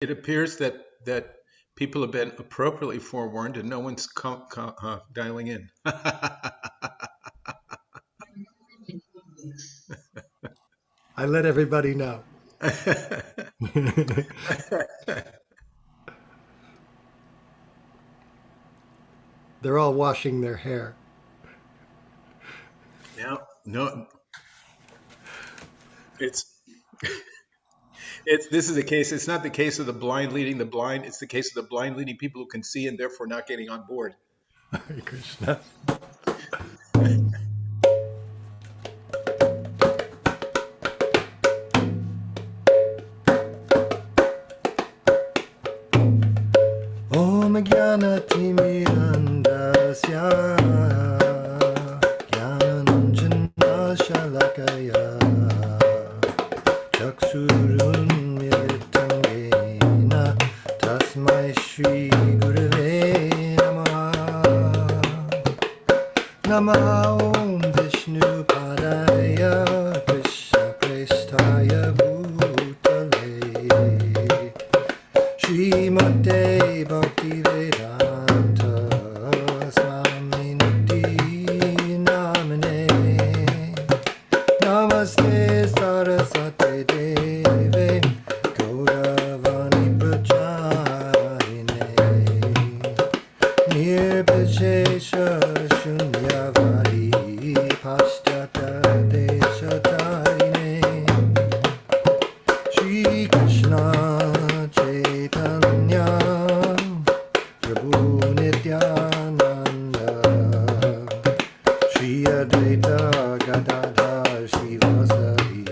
It appears that people have been appropriately forewarned and no one's dialing in. I let everybody know. They're all washing their hair. No, it's this is the case. It's not the case of the blind leading the blind. It's the case of the blind leading people who can see and therefore not getting on board. Hare Krishna. Om Jnanatimidandasya Jnananjana Shalakaya Chaksurunmilitam Yena Tasmai Shri Gurave Namah Om Vishnu Padaya Krishna Prestaya Bhutale Srimate Bhaktivedanta Swami Niti Namane Namaste Saraswate Deve Gauravani Prajayine Nirbhishesha Shunyavadi Paschata Deshatarine Shri Krishna Chaitanya Prabhu Nityananda Shri Advaita Gadadhar Shivasari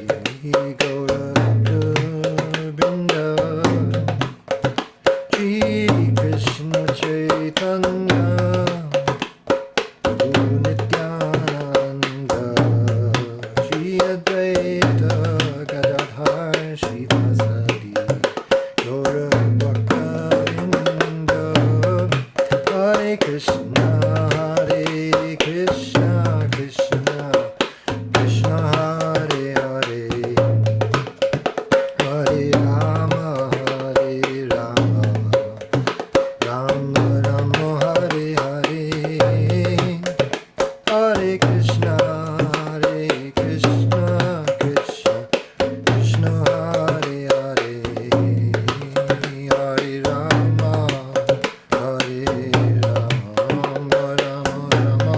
Gaurabrinda Shri Krishna Chaitanya Prabhu Nityananda Shri Advaita Gadadhar Shivasari Gaurabrinda Hare Krishna Krishna Krishna Hare Hare Hare Rama Rama Rama Hare Hare Hare Krishna Krishna Krishna Hare Hare Hare Rama Rama Rama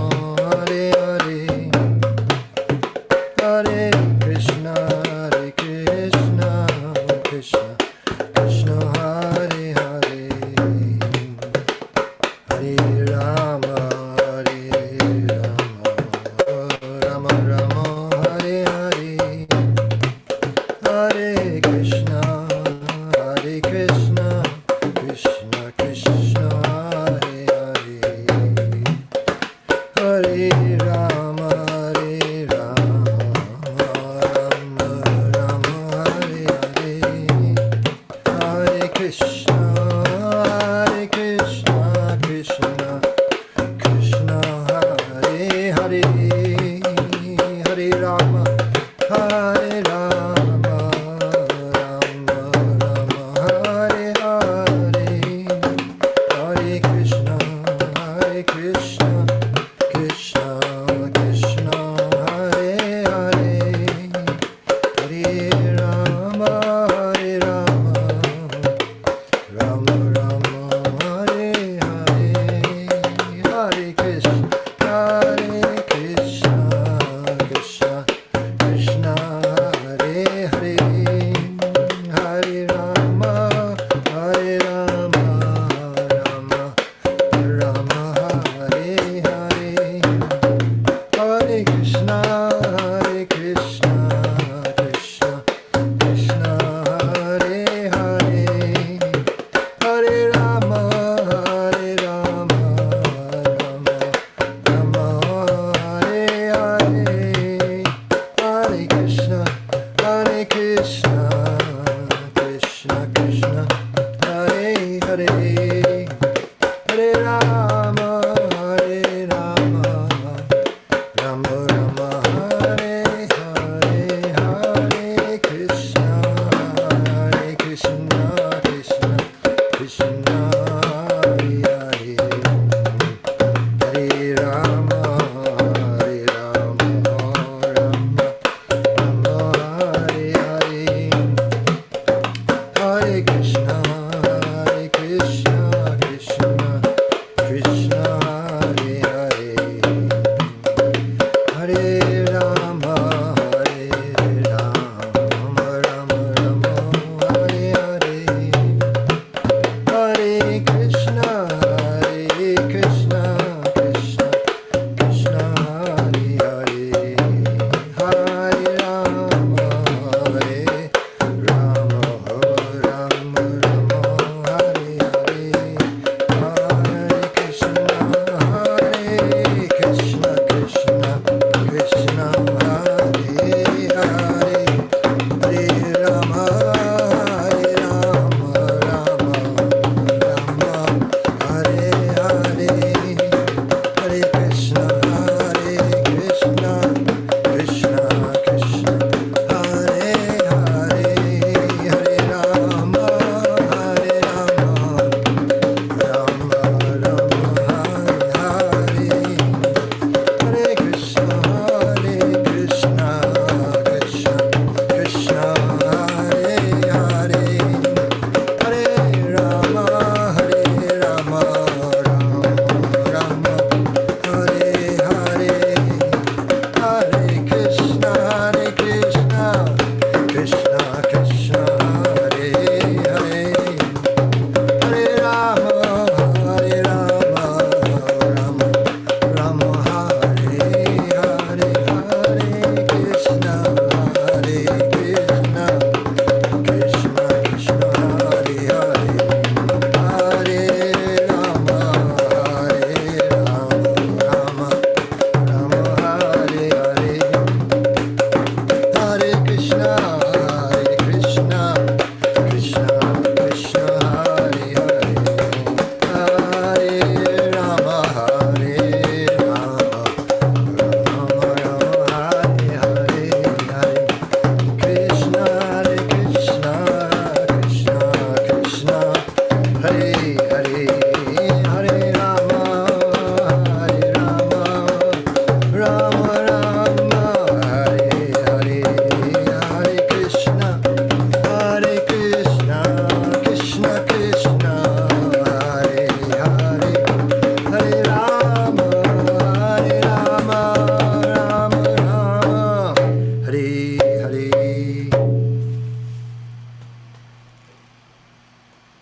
Hare Hare Hare Krishna Krishna Krishna Hare Hare Hare Rama Rama Rama Hare Hare Hare Krishna Krishna Krishna Hare Hare Hare Rama Rama Hare Hare Hare Krishna Krishna Krishna Hare Hare Hare Rama Rama Hare Hare Hare Krishna Krishna Krishna Hare Hare Hare Rama Rama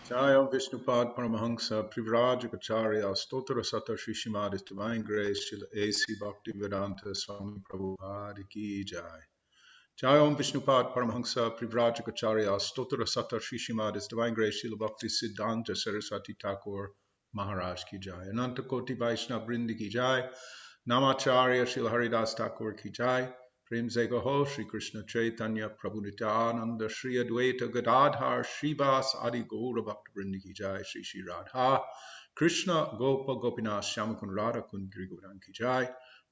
Jaya Vishnupad Paramahansa Privrajacharya Stotra Sata Shri Srimad His Divine Grace Srila A.C. Bhaktivedanta Swami Prabhupada Ki Jai. Jaya Om Vishnupad Paramahansa Privrajacharya Stotra Sata Shri Srimad His Divine Grace Srila Bhakti Siddhanta Saraswati Thakur Maharaj Ki Jai. Ananta Koti Vaishnava Brindi Ki Jai. Namacharya Srila Haridas Thakur Ki Jai. Prem Se Gaho Shri Krishna Chaitanya Prabhu Nityananda Shri Advaita Gadadhar Shrivas Adi Gaura Bhakta Vrindi Ki Jai Shri Shri Radha Krishna Gopa Gopinath Shyamakun Radha Kundri Govardhan Ki Jai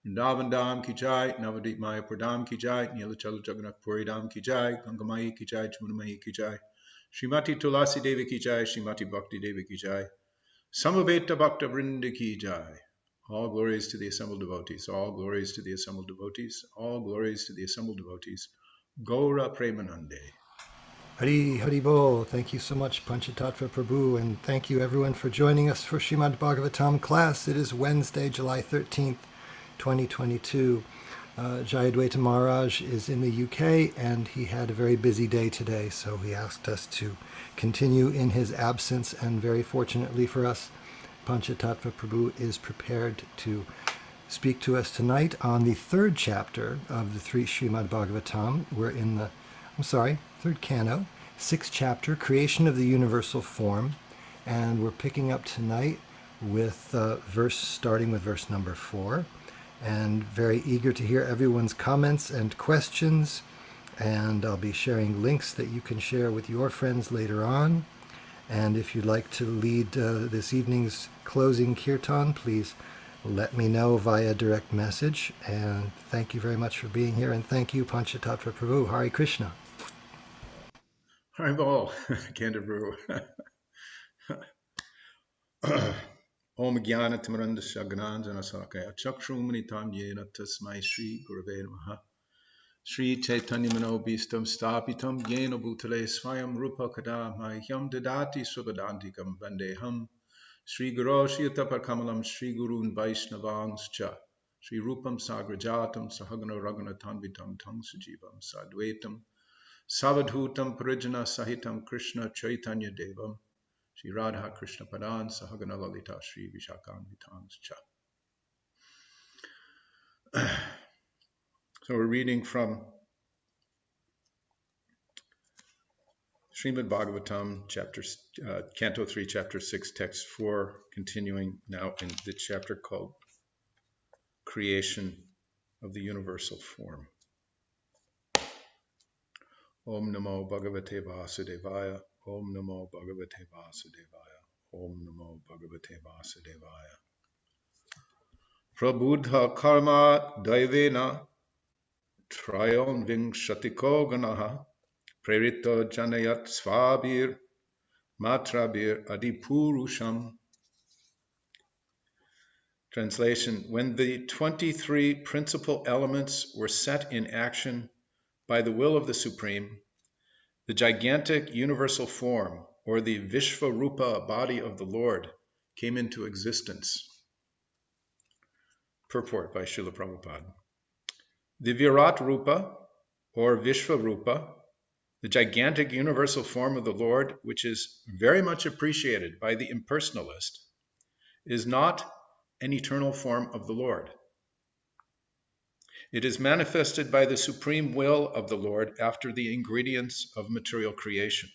Vrindavan Dham Ki Jai Navadip Maya Pradam Ki Jai Nilachal Jagannath Puri Dham Ki Jai Gangamai Ki Jai Jamunamai Ki Jai Srimati Tulasi Devi Ki Jai Srimati Bhakti Devi Ki Jai Samaveta Bhakta Vrinda Ki Jai. All glories to the assembled devotees, all glories to the assembled devotees, all glories to the assembled devotees. Gaura Premanande. Hari Hari Bol. Thank you so much, Panchatattva Prabhu, and thank you everyone for joining us for Srimad Bhagavatam class. It is Wednesday, July 13th, 2022. Jayādvaita Maharaj is in the UK and he had a very busy day today, so he asked us to continue in his absence, and very fortunately for us, Panchatattva Prabhu is prepared to speak to us tonight on the third chapter of the three Srimad Bhagavatam. We're in the, third canto, sixth chapter, Creation of the Universal Form, and we're picking up tonight with starting with verse number 4, and very eager to hear everyone's comments and questions, and I'll be sharing links that you can share with your friends later on. And if you'd like to lead this evening's closing kirtan, please let me know via direct message. And thank you very much for being here. And thank you, Panchatattva Prabhu. Hare Krishna. Haribol, Canterbury. Om Jnana Tamarandasya Gyananjana Sakaya Chakshumani Tam Yena Tasmai Shri Gurave Namaha Sri Chaitanya Manobhistam Stapitam Yena Bhutale Swayam Rupa Kada Mahyam Dadati Swapadantikam Vandeham Sri Guru Shiyatapa Kamalam Sri Gurun Vaishnavangscha Sri Rupam Sagrajatam Sahagana Raghunatanvitam Tam Sujivam Sadvaitam Savadhutam Parijana Sahitam Krishna Chaitanya Devam Sri Radha Krishna Padan Sahagana Lalita Sri Vishakanvitangscha. So we're reading from Srimad Bhagavatam, Canto 3, Chapter 6, Text 4, continuing now in the chapter called Creation of the Universal Form. Om Namo Bhagavate Vasudevaya, Om Namo Bhagavate Vasudevaya, Om Namo Bhagavate Vasudevaya. Prabudha Karma Daivena Trayon Vingshatiko Ganaha Prerito Janayat Svabir Matrabir Adipurusham. Translation: When the 23 principal elements were set in action by the will of the Supreme, the gigantic universal form, or the Vishvarupa body of the Lord, came into existence. Purport by Srila Prabhupada. The Virat Rupa, or Vishvarupa, the gigantic universal form of the Lord, which is very much appreciated by the impersonalist, is not an eternal form of the Lord. It is manifested by the supreme will of the Lord after the ingredients of material creation.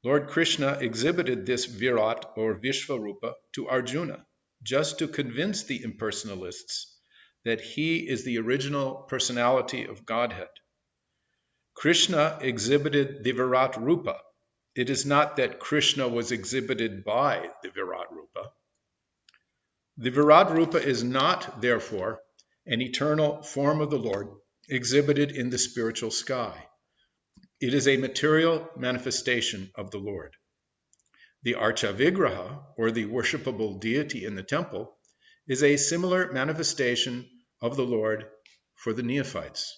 Lord Krishna exhibited this Virat or Vishvarupa to Arjuna just to convince the impersonalists that he is the original personality of Godhead. Krishna exhibited the Virat Rupa. It is not that Krishna was exhibited by the Virat Rupa. The Virat Rupa is not, therefore, an eternal form of the Lord exhibited in the spiritual sky. It is a material manifestation of the Lord. The Archa Vigraha, or the worshipable deity in the temple, is a similar manifestation of the Lord for the neophytes.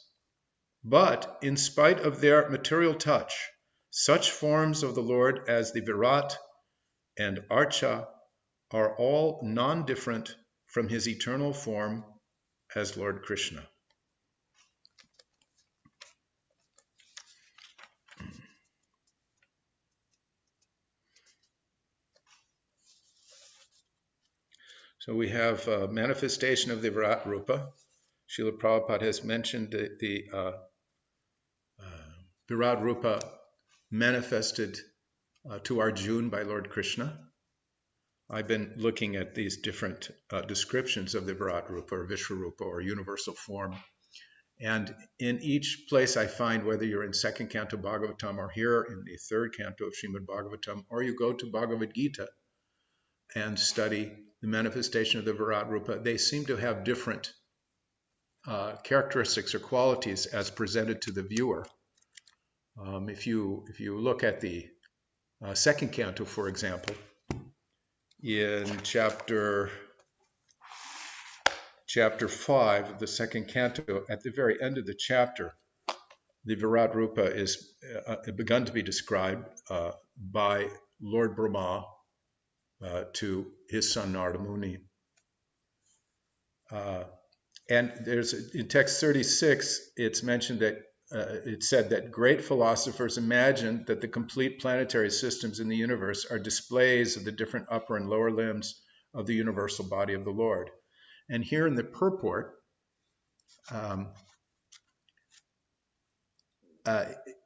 But in spite of their material touch, such forms of the Lord as the Virat and Archa are all non-different from his eternal form as Lord Krishna. So we have a manifestation of the Virat Rupa. Srila Prabhupada has mentioned the Virat Rupa manifested to Arjuna by Lord Krishna. I've been looking at these different descriptions of the Virat Rupa or Vishvarupa or universal form. And in each place I find, whether you're in second canto Bhagavatam or here in the third canto of Srimad Bhagavatam, or you go to Bhagavad-Gita and study the manifestation of the Virat Rupa, they seem to have different characteristics or qualities as presented to the viewer. If you look at the second canto, for example, in chapter 5 of the second canto, at the very end of the chapter, the Virat Rupa is begun to be described by Lord Brahma to his son Narada Muni. And there's in text 36, it's mentioned that it said that great philosophers imagined that the complete planetary systems in the universe are displays of the different upper and lower limbs of the universal body of the Lord. And here in the purport,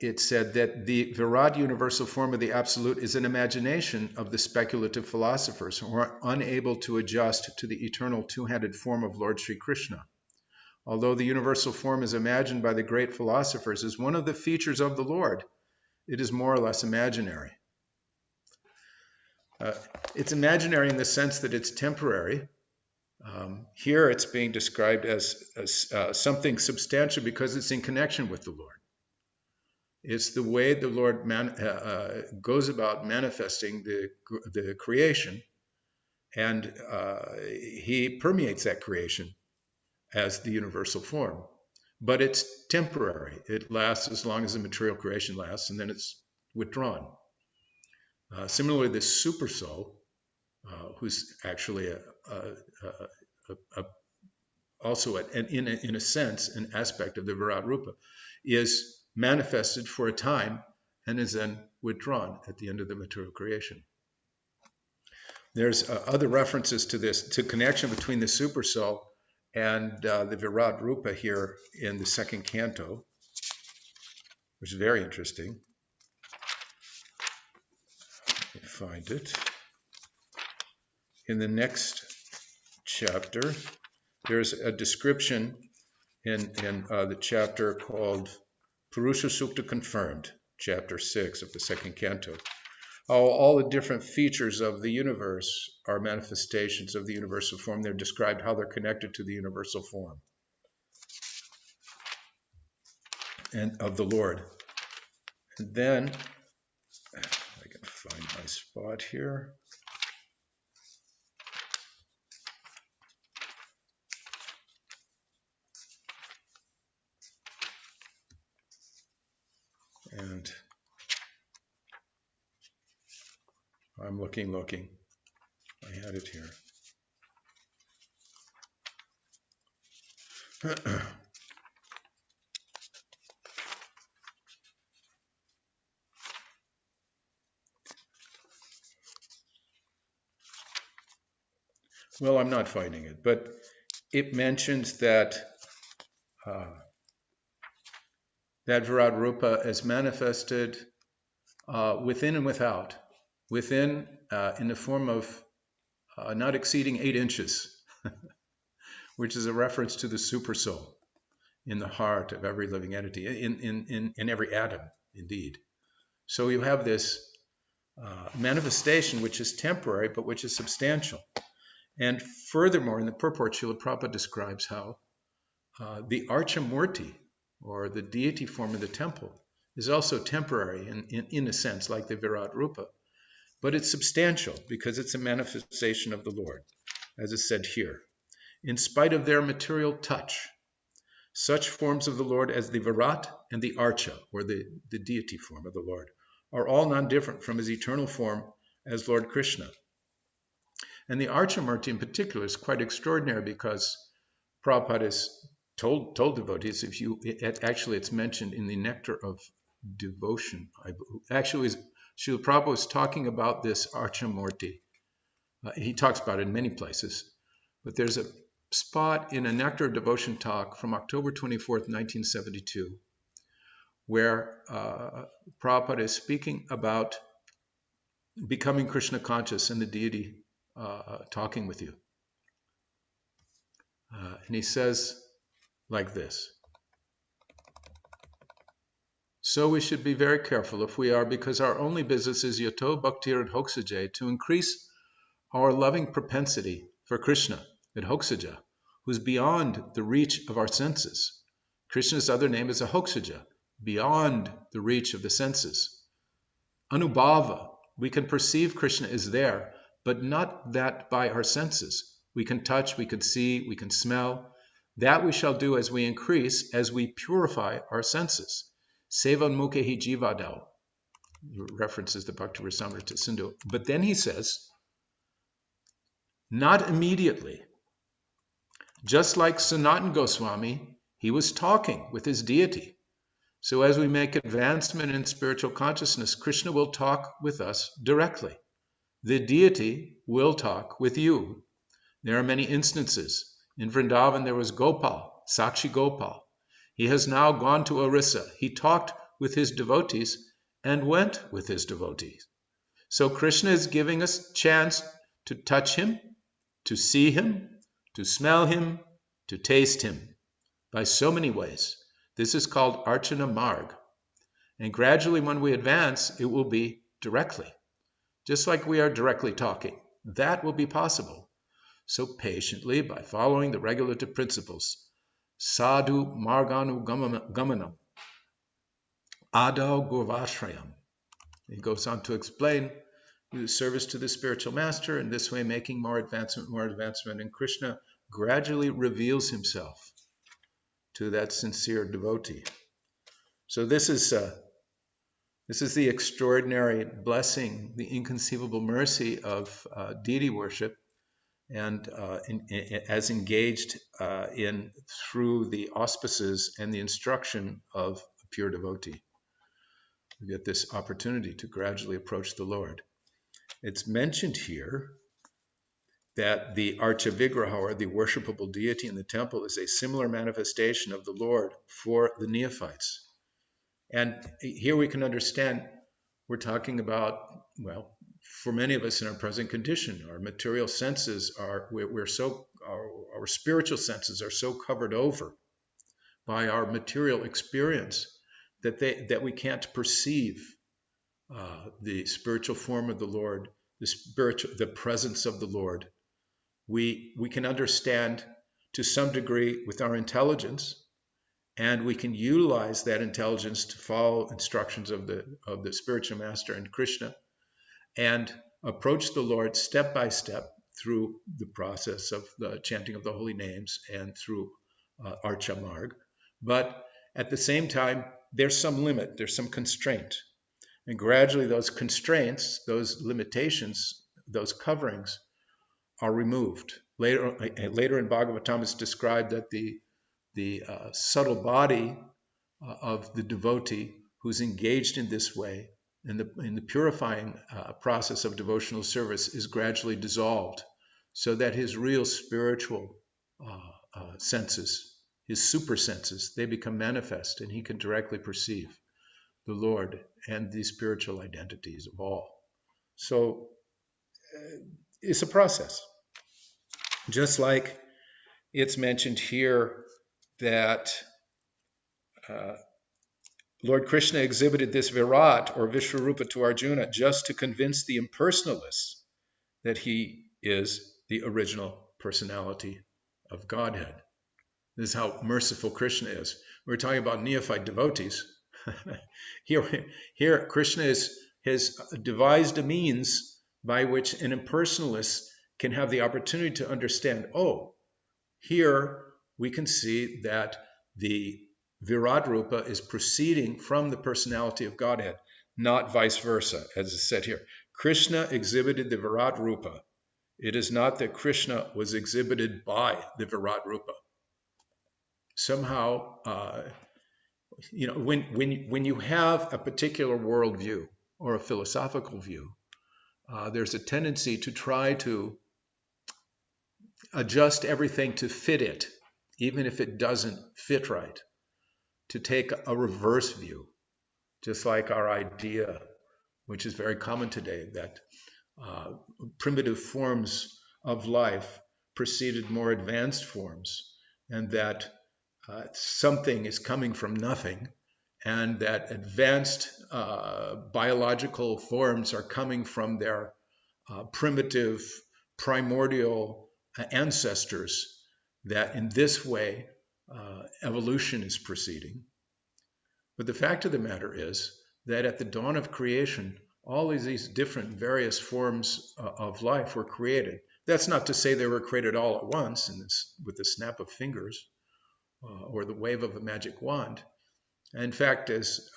it said that the Virat universal form of the Absolute is an imagination of the speculative philosophers who are unable to adjust to the eternal two-handed form of Lord Sri Krishna. Although the universal form is imagined by the great philosophers as one of the features of the Lord, it is more or less imaginary. It's imaginary in the sense that it's temporary. Here it's being described as something substantial because it's in connection with the Lord. It's the way the Lord goes about manifesting the creation, and he permeates that creation as the universal form. but it's temporary. It lasts as long as the material creation lasts, and then it's withdrawn. Similarly, the super soul, who's actually also in a sense an aspect of the Virat Rupa, is manifested for a time and is then withdrawn at the end of the material creation. There's other references to this, to connection between the super soul and the Virat Rupa here in the second canto, which is very interesting. Let me find it. In the next chapter, there's a description in the chapter called Purusha Sukta Confirmed, chapter 6 of the second canto. All the different features of the universe are manifestations of the universal form. They're described how they're connected to the universal form and of the Lord. And then, I can find my spot here. And I'm looking. I had it here. Well, I'm not finding it, but it mentions that that Virat Rupa is manifested within and without. Within, in the form of not exceeding 8 inches, which is a reference to the super soul in the heart of every living entity, in every atom, indeed. So you have this manifestation which is temporary, but which is substantial. And furthermore, in the purport, Srila Prabhupada describes how the Archamurti, or the deity form of the temple, is also temporary in a sense, like the Virat Rupa. But it's substantial because it's a manifestation of the Lord, as is said here. In spite of their material touch, such forms of the Lord as the Virat and the Archa, or the deity form of the Lord, are all non-different from his eternal form as Lord Krishna. And the Archamurti in particular is quite extraordinary because Prabhupada has told devotees, actually it's mentioned in the Nectar of Devotion. Actually, Srila Prabhupada was talking about this Archamurti. He talks about it in many places, but there's a spot in a Nectar of Devotion talk from October 24th, 1972, where Prabhupada is speaking about becoming Krishna conscious and the deity talking with you. And he says like this: so we should be very careful if we are, because our only business is yato bhaktir and hoksaja, to increase our loving propensity for Krishna at hoksaja, who's beyond the reach of our senses. Krishna's other name is a hoksaja, beyond the reach of the senses. Anubhava, we can perceive Krishna is there, but not that by our senses. We can touch, we can see, we can smell. That we shall do as we increase, as we purify our senses. Sevan mukhehi jivadau, references the Bhakti Rasamrita Sindhu. But then he says, not immediately. Just like Sanatana Goswami, he was talking with his deity. So as we make advancement in spiritual consciousness, Krishna will talk with us directly. The deity will talk with you. There are many instances. In Vrindavan there was Gopal, Sakshi Gopal. He has now gone to Orissa. He talked with his devotees and went with his devotees. So Krishna is giving us chance to touch him, to see him, to smell him, to taste him by so many ways. This is called Archana Marg. And gradually when we advance, it will be directly. Just like we are directly talking. That will be possible. So patiently, by following the regulative principles, sadhu marganu gamanam, adau gurvashrayam. He goes on to explain the service to the spiritual master, and this way making more advancement, and Krishna gradually reveals himself to that sincere devotee. So this is the extraordinary blessing, the inconceivable mercy of deity worship, and as engaged in through the auspices and the instruction of a pure devotee. We get this opportunity to gradually approach the Lord. It's mentioned here that the Archa Vigraha, or the worshipable deity in the temple, is a similar manifestation of the Lord for the neophytes. And here we can understand we're talking about, well, for many of us in our present condition, our material senses are, our spiritual senses are so covered over by our material experience that we can't perceive the spiritual form of the Lord, the presence of the Lord. We can understand to some degree with our intelligence, and we can utilize that intelligence to follow instructions of the spiritual master and Krishna, and approach the Lord step by step through the process of the chanting of the holy names and through Archa Marg. But at the same time, there's some limit, there's some constraint. And gradually those constraints, those limitations, those coverings are removed. Later in Bhagavatam, it's described that the subtle body of the devotee who's engaged in this way, in the purifying process of devotional service, is gradually dissolved, so that his real spiritual senses, his super senses, they become manifest, and he can directly perceive the Lord and the spiritual identities of all. So it's a process. Just like it's mentioned here that Lord Krishna exhibited this Virat or Vishwarupa to Arjuna just to convince the impersonalists that he is the original personality of Godhead. This is how merciful Krishna is. We're talking about neophyte devotees. Here Krishna has devised a means by which an impersonalist can have the opportunity to understand, oh, here we can see that the Virat Rupa is proceeding from the personality of Godhead, not vice versa, as is said here. Krishna exhibited the Virat Rupa. It is not that Krishna was exhibited by the Virat Rupa. Somehow, when you have a particular worldview or a philosophical view, there's a tendency to try to adjust everything to fit it, even if it doesn't fit right. To take a reverse view, just like our idea, which is very common today, that primitive forms of life preceded more advanced forms, and that something is coming from nothing, and that advanced biological forms are coming from their primitive, primordial ancestors, that in this way evolution is proceeding. But the fact of the matter is that at the dawn of creation, all of these different various forms of life were created. That's not to say they were created all at once with the snap of fingers or the wave of a magic wand. In fact, as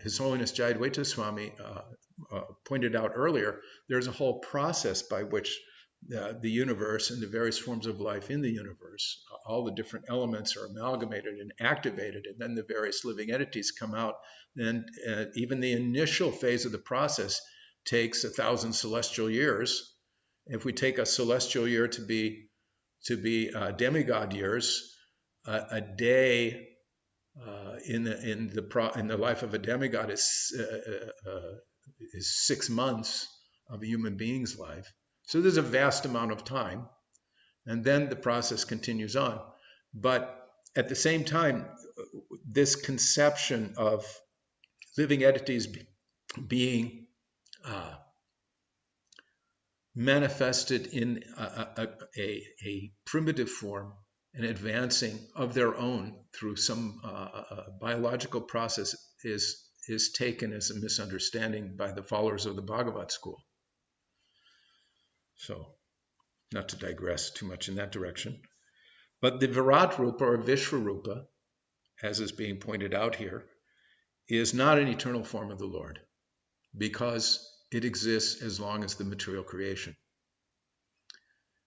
His Holiness Jayādvaita Swami pointed out earlier, there's a whole process by which the universe and the various forms of life in the universe, all the different elements are amalgamated and activated, and then the various living entities come out. And even the initial phase of the process takes 1,000 celestial years. If we take a celestial year to be demigod years, a day in the life of a demigod is 6 months of a human being's life. So there's a vast amount of time, and then the process continues on. But at the same time, this conception of living entities being manifested in a primitive form and advancing of their own through some biological process is taken as a misunderstanding by the followers of the Bhagavat school. So, not to digress too much in that direction. But the Virat Rupa or Vishwarupa, as is being pointed out here, is not an eternal form of the Lord because it exists as long as the material creation.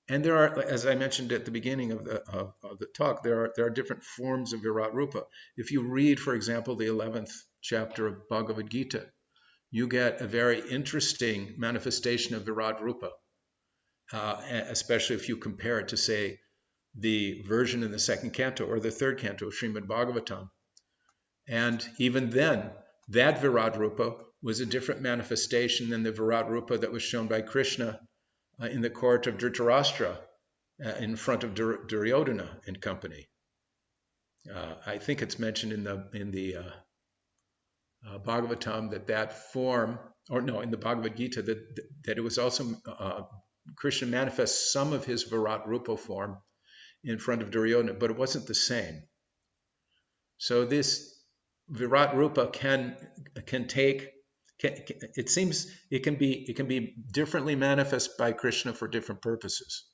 And there are, as I mentioned at the beginning of the talk, there are different forms of Virat Rupa. If you read, for example, the 11th chapter of Bhagavad-Gita, you get a very interesting manifestation of Virat Rupa, especially if you compare it to, say, the version in the second canto or the third canto of Srimad Bhagavatam. And even then, that Virat Rupa was a different manifestation than the Virat Rupa that was shown by Krishna in the court of Dhritarashtra in front of Duryodhana and company. I think it's mentioned in the Bhagavatam that form, or no, in the Bhagavad Gita, that it was also Krishna manifests some of his Virat Rupa form in front of Duryodhana, but it wasn't the same. So this Virat Rupa it seems it can be differently manifest by Krishna for different purposes.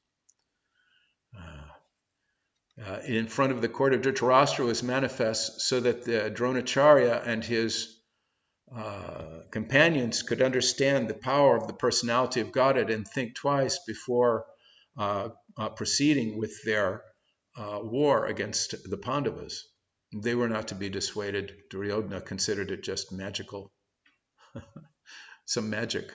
In front of the court of Dhritarashtra was manifest so that the Dronacharya and his companions could understand the power of the personality of Godhead and think twice before proceeding with their war against the Pandavas. They were not to be dissuaded. Duryodhana considered it just magical, some magic.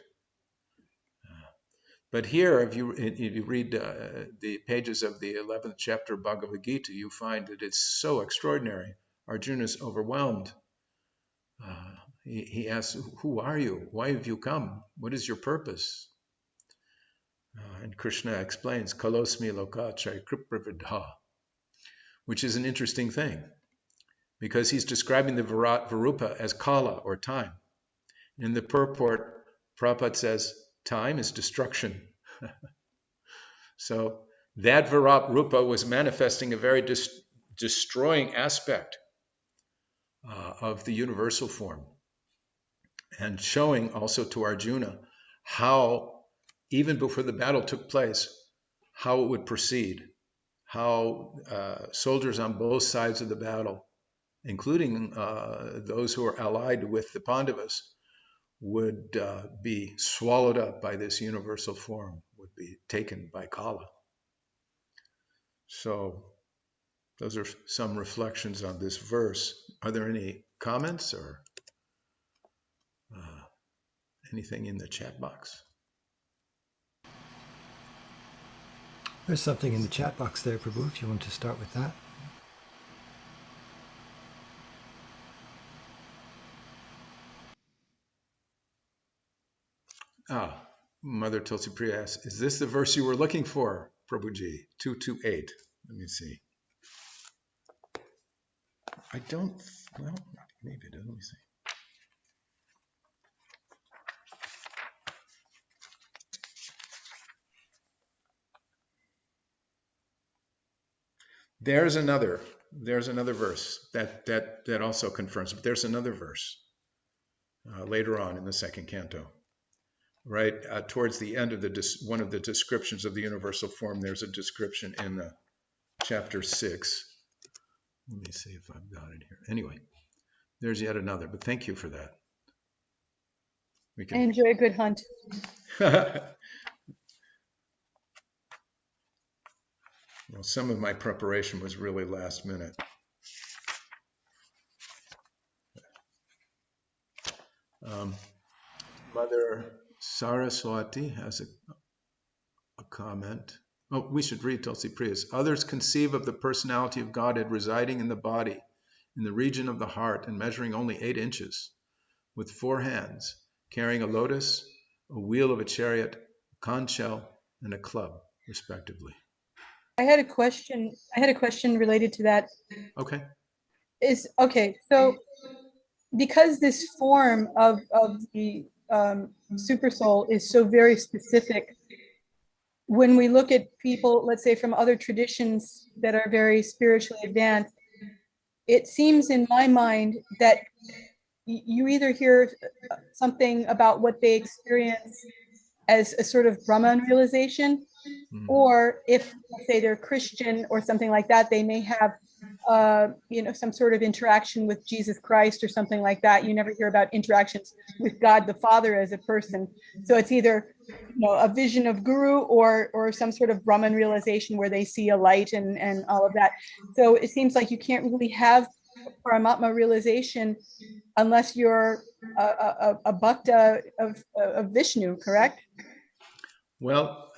But here, if you read the pages of the 11th chapter of Bhagavad-Gita, you find that it's so extraordinary. Arjuna is overwhelmed. He asks, "Who are you? Why have you come? What is your purpose?" And Krishna explains, "Kalosmi lokachai kripravidha," which is an interesting thing, because he's describing the Virupa as kala, or time. In the purport, Prabhupada says, time is destruction. So that Virat Rupa was manifesting a very destroying aspect of the universal form, and showing also to Arjuna how, even before the battle took place, how it would proceed, how soldiers on both sides of the battle, including those who are allied with the Pandavas, would be swallowed up by this universal form, would be taken by Kala. So those are some reflections on this verse. Are there any comments or anything in the chat box? There's something in the chat box there, Prabhu, if you want to start with that. Mother Tulsi Priya asks, is this the verse you were looking for, Prabhuji? 228. Let me see. I don't, well, maybe it is. Let me see. There's another verse that also confirms, but there's another verse later on in the second canto. Right towards the end of one of the descriptions of the universal form, there's a description in chapter 6. Let me see if I've got it here. Anyway, there's yet another, but thank you for that. I enjoy a good hunt. Well, some of my preparation was really last minute. Mother Saraswati has a comment. Oh, we should read Tulsi Priya's. Others conceive of the personality of Godhead residing in the body, in the region of the heart, and measuring only 8 inches, with 4 hands, carrying a lotus, a wheel of a chariot, a conch shell, and a club, respectively. I had a question related to that. Okay. So because this form of the super soul is so very specific, when we look at people, let's say from other traditions that are very spiritually advanced, it seems in my mind that you either hear something about what they experience as a sort of Brahman realization, or if, say, they're Christian or something like that, they may have, some sort of interaction with Jesus Christ or something like that. You never hear about interactions with God the Father as a person. So it's either, a vision of Guru or some sort of Brahman realization where they see a light and all of that. So it seems like you can't really have Paramatma realization unless you're a bhakta of Vishnu, correct? Well,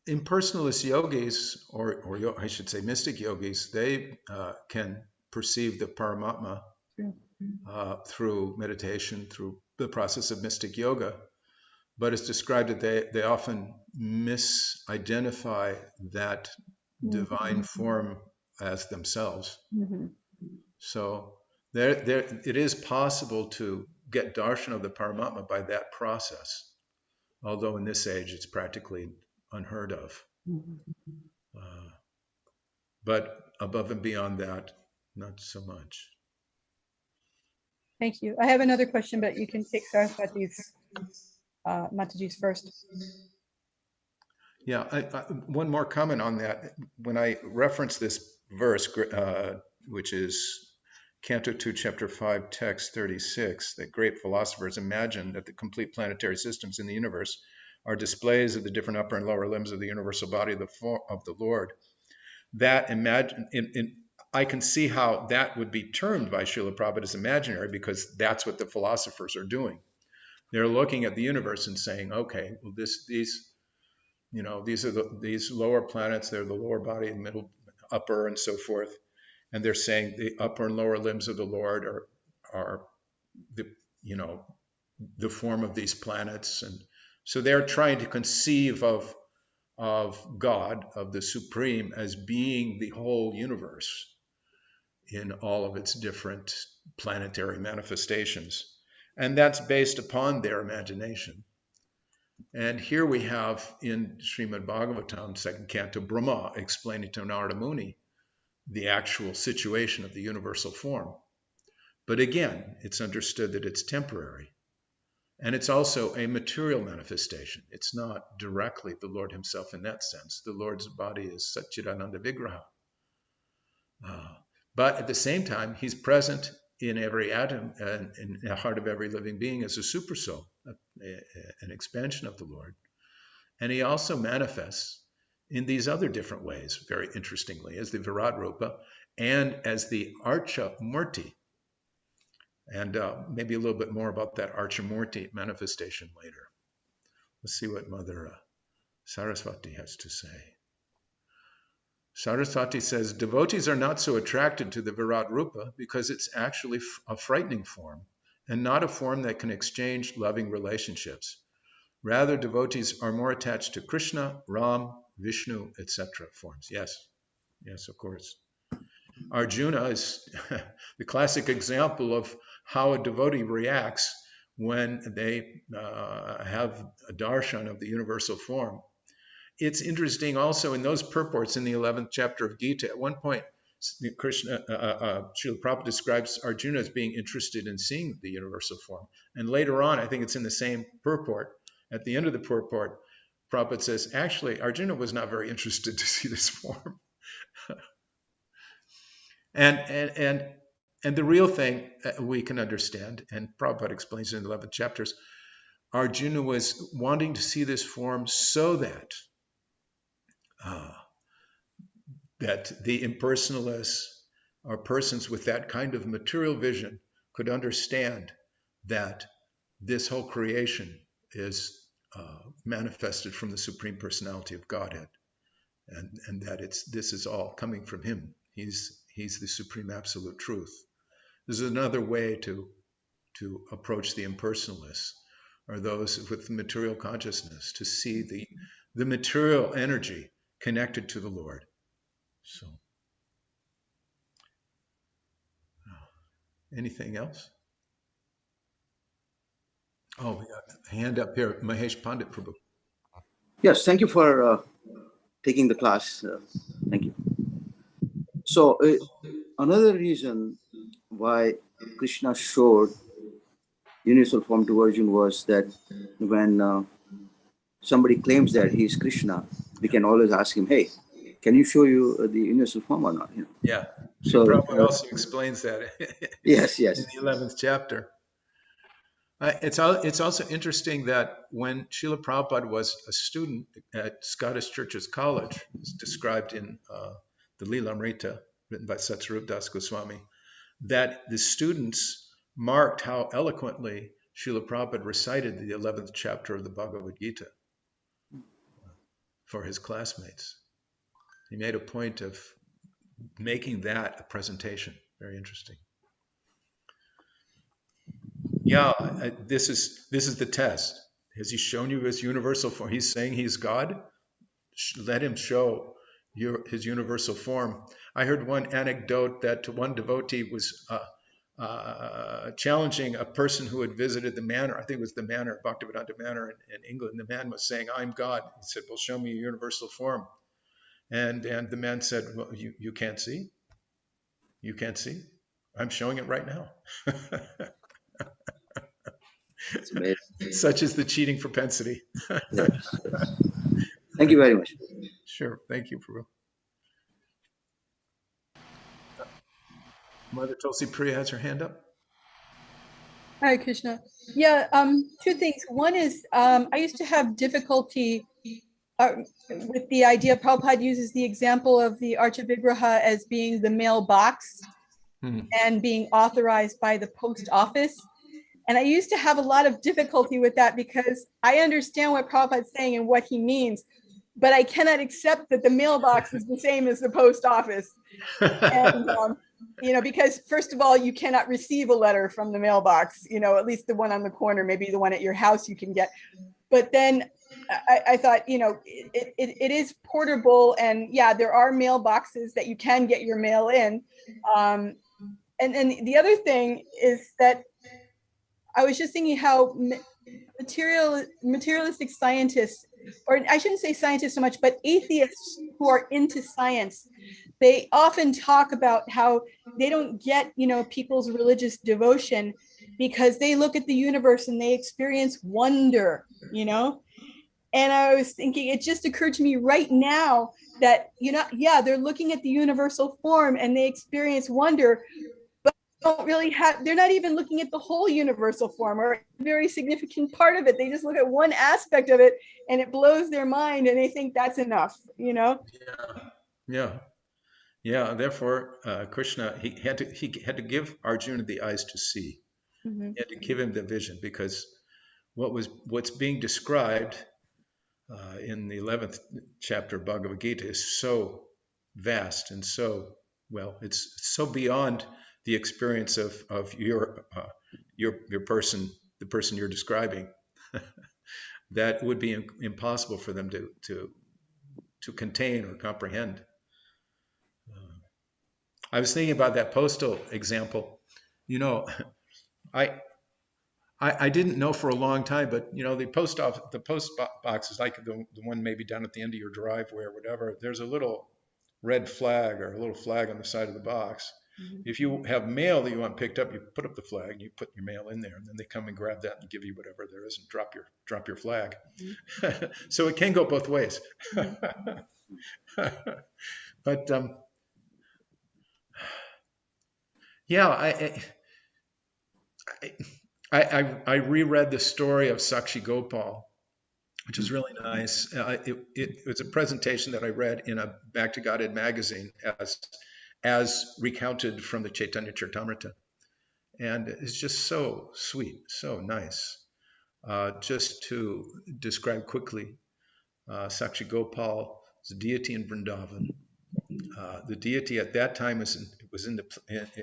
impersonalist yogis, or I should say mystic yogis, they can perceive the Paramatma through meditation, through the process of mystic yoga. But it's described that they often misidentify that divine form as themselves. So it is possible to get darshan of the Paramatma by that process, although in this age it's practically unheard of. But above and beyond that, not so much. Thank you. I have another question, but you can take Saraswati's, Mataji's first. Yeah, one more comment on that. When I reference this verse, which is Canto 2, Chapter 5, Text 36, that great philosophers imagine that the complete planetary systems in the universe are displays of the different upper and lower limbs of the universal body of the Lord. That I can see how that would be termed by Srila Prabhupada as imaginary, because that's what the philosophers are doing. They're looking at the universe and saying, okay, well, these are these lower planets, they're the lower body, middle, upper, and so forth. And they're saying the upper and lower limbs of the Lord are the form of these planets. And so they're trying to conceive of God, of the Supreme, as being the whole universe in all of its different planetary manifestations. And that's based upon their imagination. And here we have in Srimad Bhagavatam, second canto, Brahma explaining to Narada Muni the actual situation of the universal form. But again, it's understood that it's temporary. And it's also a material manifestation. It's not directly the Lord himself in that sense. The Lord's body is Satchidananda Vigraha. But at the same time, he's present in every atom and in the heart of every living being as a super soul, an expansion of the Lord. And he also manifests in these other different ways, very interestingly, as the Virat Rupa and as the Archa Murti. And maybe a little bit more about that Archa Murti manifestation later. Let's see what Mother Saraswati has to say. Saraswati says, devotees are not so attracted to the Virat Rupa because it's actually a frightening form and not a form that can exchange loving relationships. Rather, devotees are more attached to Krishna, Ram, Vishnu, etc. forms. Yes, of course. Arjuna is the classic example of how a devotee reacts when they have a darshan of the universal form. It's interesting also in those purports in the 11th chapter of Gita. At one point, Srila Prabhupada describes Arjuna as being interested in seeing the universal form. And later on, I think it's in the same purport, at the end of the purport, Prabhupada says, actually, Arjuna was not very interested to see this form. And the real thing we can understand, and Prabhupada explains it in the 11th chapters, Arjuna was wanting to see this form so that the impersonalists or persons with that kind of material vision could understand that this whole creation is manifested from the Supreme Personality of Godhead, and that this is all coming from him. He's the Supreme Absolute Truth. This is another way to approach the impersonalists, or those with material consciousness, to see the material energy connected to the Lord. So, anything else? Oh, we got a hand up here, Mahesh Pandit Prabhu. Yes, thank you for taking the class. Thank you. So another reason why Krishna showed universal form to Arjun was that when somebody claims that he is Krishna, we can always ask him, "Hey, can you show you the universal form or not?" Yeah. Srila So Prabhupada also explains that yes, in yes, the 11th chapter. It's also interesting that when Srila Prabhupada was a student at Scottish Churches College, it's described in the Leelamrita, written by Satsarup Das Goswami, that the students marked how eloquently Srila Prabhupada recited the 11th chapter of the Bhagavad-Gita for his classmates. He made a point of making that a presentation. Very interesting. Yeah, this is the test. Has he shown you his universal form? He's saying he's God. Let him show his universal form. I heard one anecdote that one devotee was challenging a person who had visited the manor. I think it was the manor, Bhaktivedanta Manor in England. The man was saying, "I'm God." He said, "Well, show me your universal form." And the man said, "Well, you can't see. You can't see. I'm showing it right now." it's amazing. Such is the cheating propensity. Yes, yes. Thank you very much. Sure. Thank you, Prabhu. Mother Tulsi Priya has her hand up. Hare Krishna. Yeah, two things. One is I used to have difficulty with the idea. Prabhupada uses the example of the Archa Vigraha as being the mailbox and being authorized by the post office. And I used to have a lot of difficulty with that because I understand what Prabhupada's saying and what he means, but I cannot accept that the mailbox is the same as the post office. And because first of all, you cannot receive a letter from the mailbox, at least the one on the corner, maybe the one at your house you can get. But then I thought, it is portable, and yeah, there are mailboxes that you can get your mail in. And the other thing is that I was just thinking how materialistic scientists, or I shouldn't say scientists so much, but atheists who are into science, they often talk about how they don't get, people's religious devotion because they look at the universe and they experience wonder, And I was thinking, it just occurred to me right now that, they're looking at the universal form and they experience wonder, don't really have, they're not even looking at the whole universal form or a very significant part of it. They just look at one aspect of it and it blows their mind and they think that's enough, Yeah. Therefore, Krishna, he had to give Arjuna the eyes to see. Mm-hmm. He had to give him the vision, because what's being described in the 11th chapter of Bhagavad Gita is so vast and so, it's so beyond the experience of your person, the person you're describing, that would be impossible for them to contain or comprehend. I was thinking about that postal example. I didn't know for a long time, but the post box is like the one maybe down at the end of your driveway or whatever. There's a little red flag or a little flag on the side of the box. Mm-hmm. If you have mail that you want picked up, you put up the flag and you put your mail in there, and then they come and grab that and give you whatever there is and drop your flag. Mm-hmm. So it can go both ways. Mm-hmm. But I reread the story of Sakshi Gopal, which is really nice. It was a presentation that I read in a Back to Godhead magazine as recounted from the Chaitanya Charitamrita. And it's just so sweet, so nice. Just to describe quickly, Sakshi Gopal is a deity in Vrindavan. The deity at that time was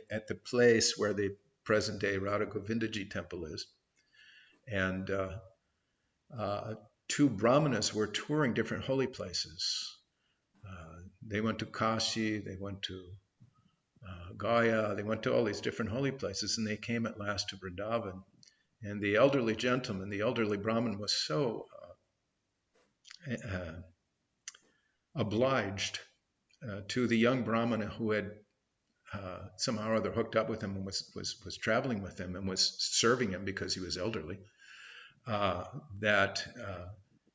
at the place where the present day Radha Govindaji temple is. And two brahmanas were touring different holy places. They went to Kashi, they went to Gaya, they went to all these different holy places, and they came at last to Vrindavan. And the elderly gentleman, the elderly brahmin, was so obliged to the young brahmana who had somehow or other hooked up with him and was traveling with him and was serving him because he was elderly, that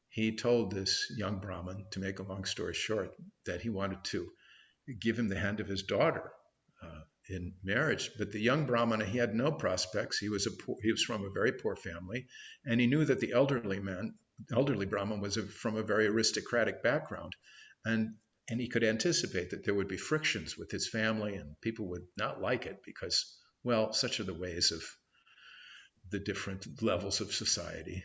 he told this young Brahmin, to make a long story short, that he wanted to give him the hand of his daughter in marriage. But the young Brahmana, he had no prospects. He was from a very poor family, and he knew that the elderly Brahman was from a very aristocratic background, and he could anticipate that there would be frictions with his family, and people would not like it because, well, such are the ways of the different levels of society.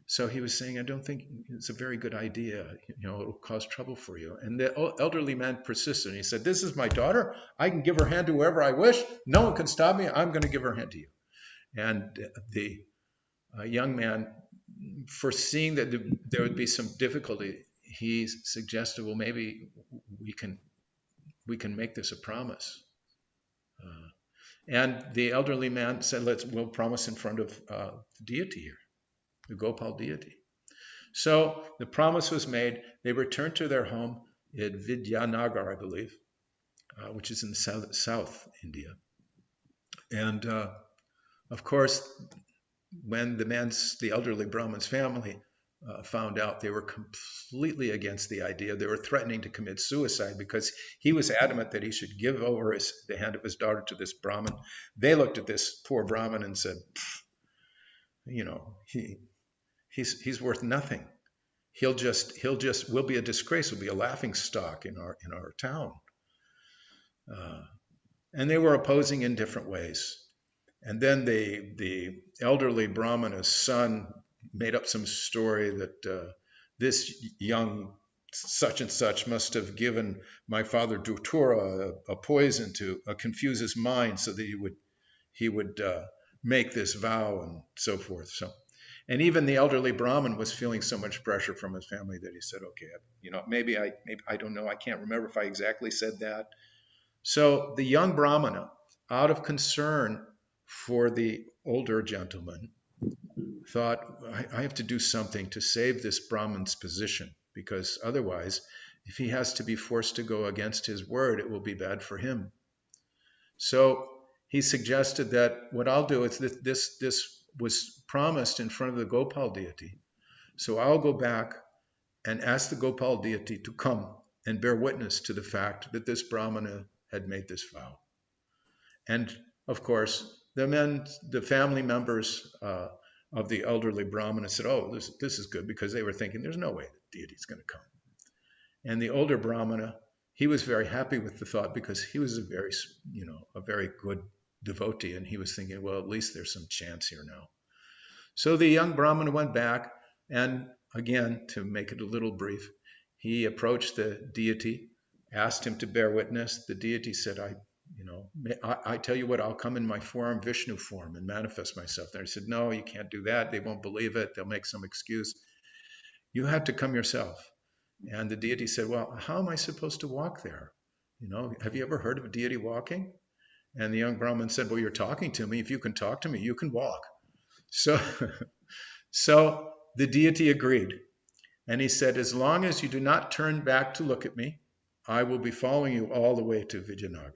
So he was saying, I don't think it's a very good idea. It'll cause trouble for you. And the elderly man persisted. And he said, this is my daughter. I can give her hand to whoever I wish. No one can stop me. I'm going to give her hand to you. And the young man, foreseeing that there would be some difficulty, he suggested, well, maybe we can make this a promise. And the elderly man said, we'll promise in front of the deity here, the Gopal deity. So the promise was made. They returned to their home in Vidyanagar, I believe, which is in the south India. And of course, when the elderly Brahman's family found out, they were completely against the idea. They were threatening to commit suicide because he was adamant that he should give over the hand of his daughter to this Brahmin. They looked at this poor Brahmin and said, he's worth nothing. We'll be a disgrace. We'll be a laughing stock in our town. And they were opposing in different ways. And then the elderly Brahmana's son made up some story that this young such and such must have given my father Dutura a poison to confuse his mind so that he would make this vow and so forth. So, and even the elderly Brahmin was feeling so much pressure from his family that he said, okay, maybe I don't know, I can't remember if I exactly said that. So the young Brahmana, out of concern for the older gentleman, thought, I have to do something to save this Brahman's position, because otherwise, if he has to be forced to go against his word, it will be bad for him. So he suggested that what I'll do is this was promised in front of the Gopal deity. So I'll go back and ask the Gopal deity to come and bear witness to the fact that this Brahmana had made this vow. And of course, the family members of the elderly Brahmana said, oh, this is good, because they were thinking there's no way the deity is going to come. And the older Brahmana, he was very happy with the thought, because he was a very good devotee, and he was thinking, well, at least there's some chance here now. So the young Brahmana went back, and again, to make it a little brief, he approached the deity, asked him to bear witness. The deity said, I tell you what, I'll come in my form, Vishnu form, and manifest myself there. He said, no, you can't do that. They won't believe it. They'll make some excuse. You have to come yourself. And the deity said, well, how am I supposed to walk there? Have you ever heard of a deity walking? And the young Brahmin said, well, you're talking to me. If you can talk to me, you can walk. So the deity agreed. And he said, as long as you do not turn back to look at me, I will be following you all the way to Vijayanagar.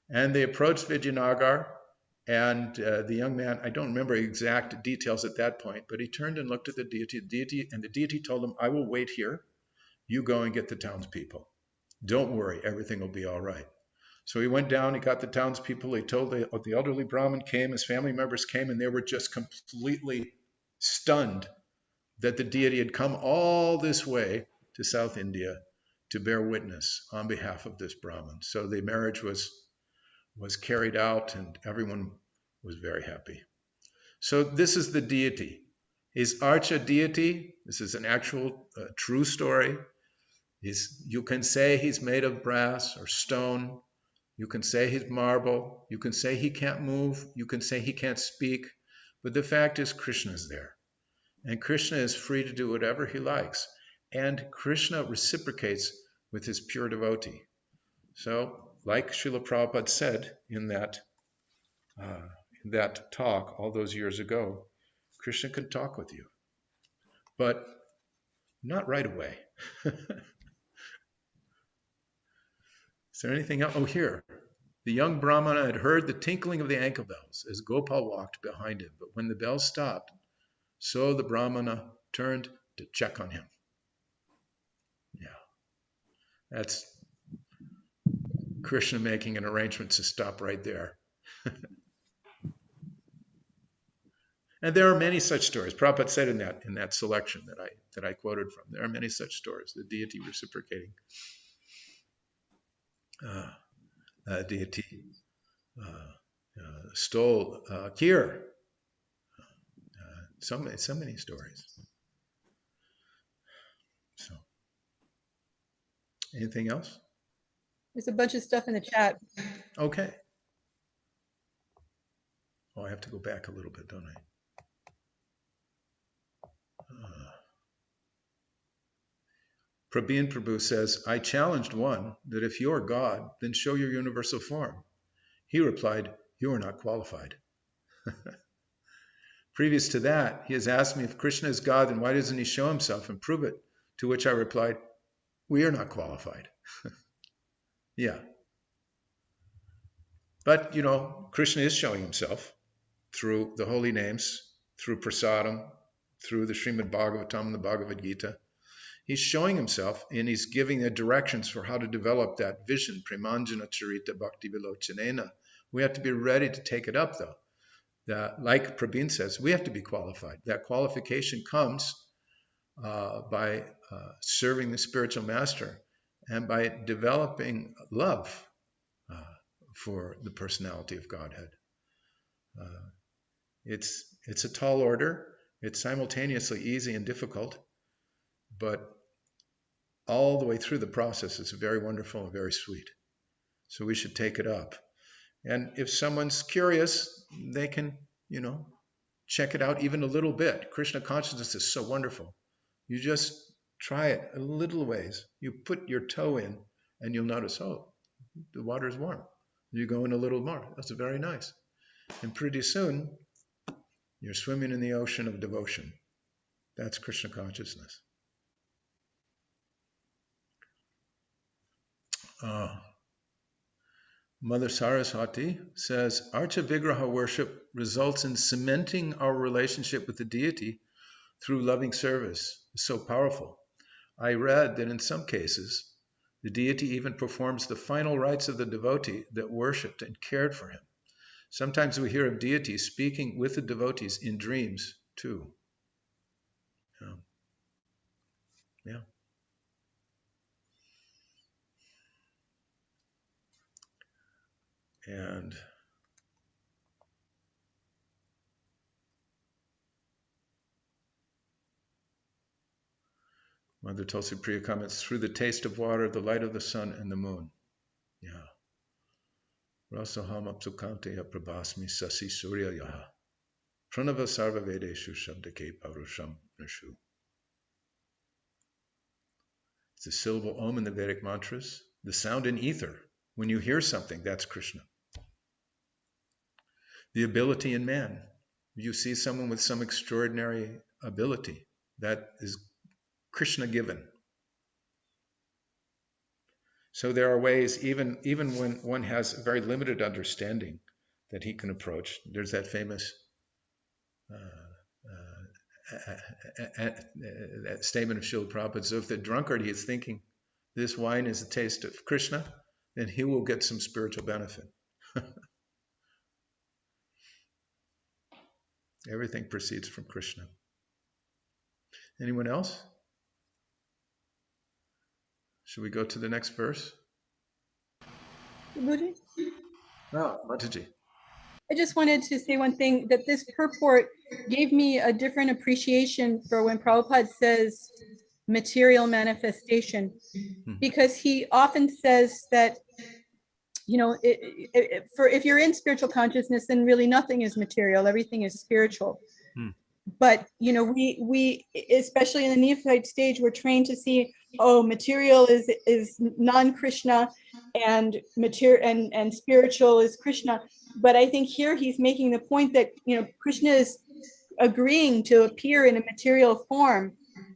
And they approached Vijayanagar, and the young man, I don't remember exact details at that point, but he turned and looked at the deity, and the deity told him, I will wait here. You go and get the townspeople. Don't worry, everything will be all right. So he went down, he got the townspeople, he told the elderly Brahmin came, his family members came, and they were just completely stunned that the deity had come all this way to South India to bear witness on behalf of this Brahmin. So the marriage was carried out, and everyone was very happy. So this is the deity. Is Archa deity? This is an actual true story. You can say he's made of brass or stone. You can say he's marble. You can say he can't move. You can say he can't speak. But the fact is, Krishna is there. And Krishna is free to do whatever he likes. And Krishna reciprocates with his pure devotee. So, like Srila Prabhupada said in that talk all those years ago, Krishna can talk with you, but not right away. Is there anything else? Oh, here. The young Brahmana had heard the tinkling of the ankle bells as Gopal walked behind him, but when the bells stopped, so the Brahmana turned to check on him. Yeah, that's Krishna making an arrangement to stop right there. And there are many such stories. Prabhupada said in that selection that I quoted from, there are many such stories. The deity reciprocating, deity stole Kir. So many stories. So, anything else? There's a bunch of stuff in the chat. Okay. Oh, I have to go back a little bit, don't I? Prabhin Prabhu says, I challenged one that if you are God, then show your universal form. He replied, you are not qualified. Previous to that, he has asked me if Krishna is God, then why doesn't he show himself and prove it? To which I replied, we are not qualified. Yeah. But, Krishna is showing himself through the holy names, through prasadam, through the Srimad Bhagavatam, the Bhagavad-Gita. He's showing himself and he's giving the directions for how to develop that vision, Premanjana Charita Bhakti Vilochanena. We have to be ready to take it up, though. Like Prabhin says, we have to be qualified. That qualification comes by serving the spiritual master and by developing love for the personality of Godhead. It's a tall order. It's simultaneously easy and difficult, but all the way through the process, it's very wonderful and very sweet. So we should take it up. And if someone's curious, they can, check it out even a little bit. Krishna consciousness is so wonderful. You just try it a little ways. You put your toe in and you'll notice, oh, the water is warm. You go in a little more. That's very nice. And pretty soon, you're swimming in the ocean of devotion. That's Krishna consciousness. Mother Saraswati says, Archa Vigraha worship results in cementing our relationship with the deity through loving service. It's so powerful. I read that in some cases, the deity even performs the final rites of the devotee that worshipped and cared for him. Sometimes we hear of deities speaking with the devotees in dreams, too. Yeah. And Mother Tulsi Priya comments, through the taste of water, the light of the sun, and the moon. Yeah. Rasaham apsukanteya prabhasmi sasi surya yaha. Pranava sarva vedeshu shabdake parusham nishu. It's the syllable Om in the Vedic mantras, the sound in ether. When you hear something, that's Krishna. The ability in man. You see someone with some extraordinary ability, that is Krishna given. So there are ways, even when one has a very limited understanding, that he can approach. There's that famous that statement of Srila Prabhupada. So if the drunkard is thinking this wine is a taste of Krishna, then he will get some spiritual benefit. Everything proceeds from Krishna. Anyone else? Should we go to the next verse? Guruji? No, Mataji. I just wanted to say one thing, that this purport gave me a different appreciation for when Prabhupada says material manifestation, because he often says that, if you're in spiritual consciousness, then really nothing is material, everything is spiritual. But we especially in the Neophyte stage, we're trained to see, material is non-Krishna, and material and spiritual is Krishna. But I think here he's making the point that Krishna is agreeing to appear in a material form,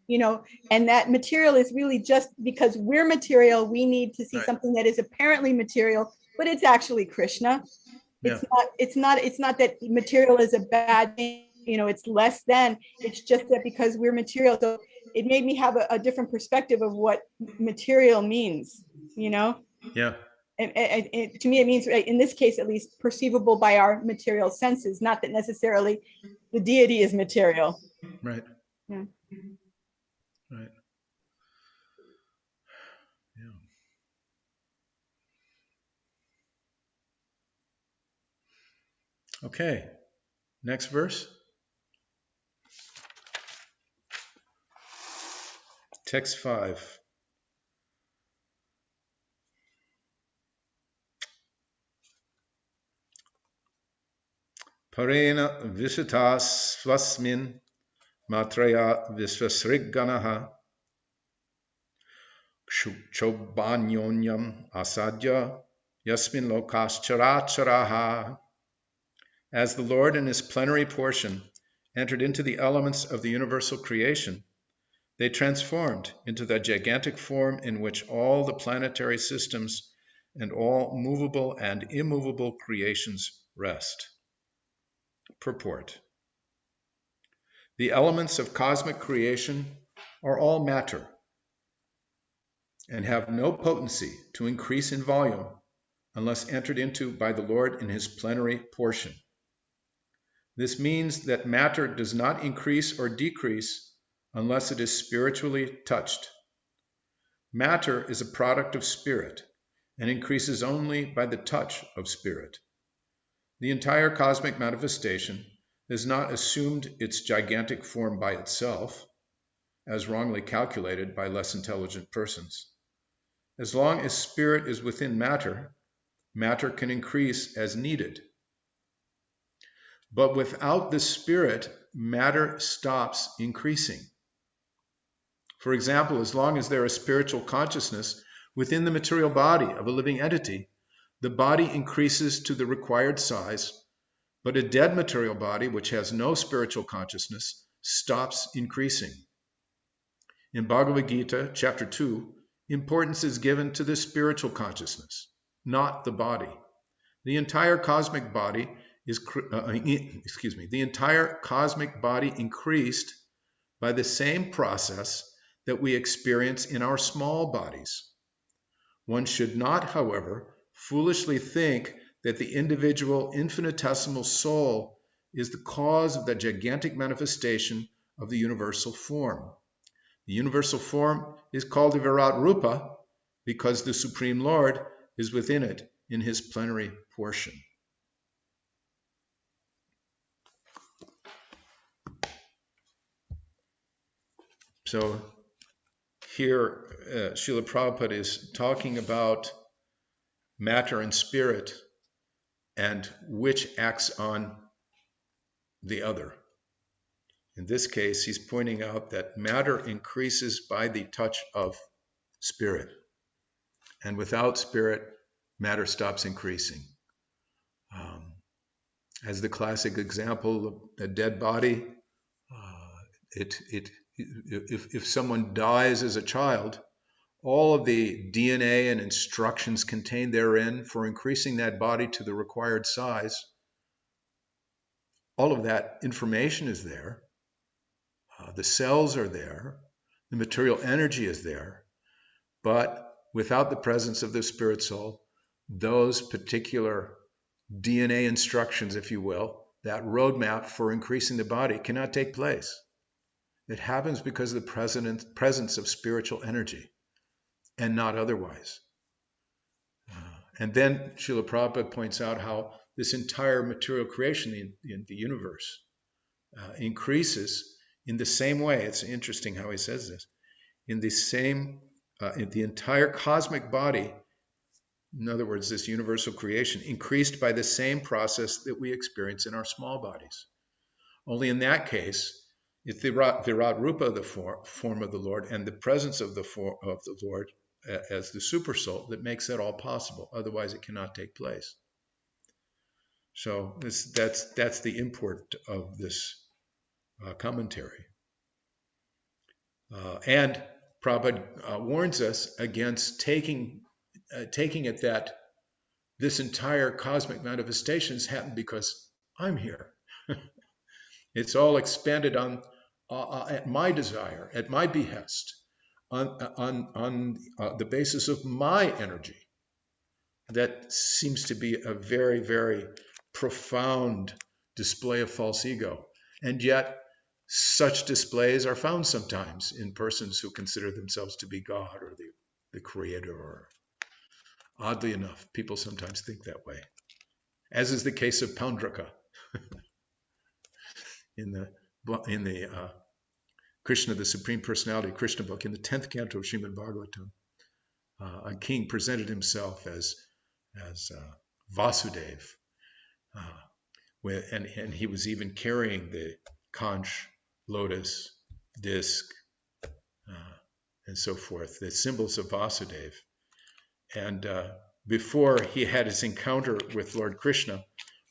and that material is really just because we're material. We need to see something that is apparently material, but it's actually Krishna. Yeah. It's not that material is a bad thing, it's less than, it's just that because we're material. So it made me have a different perspective of what material means, Yeah. And to me, it means, in this case, at least, perceivable by our material senses, not that necessarily the deity is material. Right. Yeah. Right. Yeah. Okay. Next verse. Text 5. Parena vishitas svasmin matraya visvasrigganaha chobanyonyam asadya yasmin lokascharacharaha. As the Lord in his plenary portion entered into the elements of the universal creation, they transformed into the gigantic form in which all the planetary systems and all movable and immovable creations rest. Purport. The elements of cosmic creation are all matter and have no potency to increase in volume unless entered into by the Lord in his plenary portion. This means that matter does not increase or decrease unless it is spiritually touched. Matter is a product of spirit and increases only by the touch of spirit. The entire cosmic manifestation has not assumed its gigantic form by itself, as wrongly calculated by less intelligent persons. As long as spirit is within matter, matter can increase as needed. But without the spirit, matter stops increasing. For example, as long as there is spiritual consciousness within the material body of a living entity, the body increases to the required size, but a dead material body, which has no spiritual consciousness, stops increasing. In Bhagavad-Gita, Chapter 2, importance is given to the spiritual consciousness, not the body. The entire cosmic body the entire cosmic body increased by the same process that we experience in our small bodies. One should not, however, foolishly think that the individual infinitesimal soul is the cause of the gigantic manifestation of the universal form. The universal form is called the Virat Rupa because the Supreme Lord is within it in his plenary portion. So here, Srila Prabhupada is talking about matter and spirit and which acts on the other. In this case, he's pointing out that matter increases by the touch of spirit. And without spirit, matter stops increasing. As the classic example of a dead body, if someone dies as a child, all of the DNA and instructions contained therein for increasing that body to the required size, all of that information is there. The cells are there. The material energy is there. But without the presence of the spirit soul, those particular DNA instructions, if you will, that roadmap for increasing the body cannot take place. It happens because of the presence of spiritual energy and not otherwise. And then Srila Prabhupada points out how this entire material creation in the universe increases in the same way. It's interesting how he says this. In the entire cosmic body, in other words, this universal creation, increased by the same process that we experience in our small bodies. Only in that case, it's the Virat Rupa, the form of the Lord, and the presence of the Lord as the super soul that makes that all possible. Otherwise, it cannot take place. So that's the import of this commentary. And Prabhupada warns us against taking it that this entire cosmic manifestation has happened because I'm here. It's all expanded on at my desire, at my behest, on the basis of my energy. That seems to be a very, very profound display of false ego. And yet, such displays are found sometimes in persons who consider themselves to be God or the creator. Or, oddly enough, people sometimes think that way, as is the case of Paundraka in the Krishna, the Supreme Personality, Krishna book, in the 10th canto of Srimad Bhagavatam. A king presented himself as Vasudeva, and he was even carrying the conch, lotus, disc, and so forth, the symbols of Vasudeva. And before he had his encounter with Lord Krishna,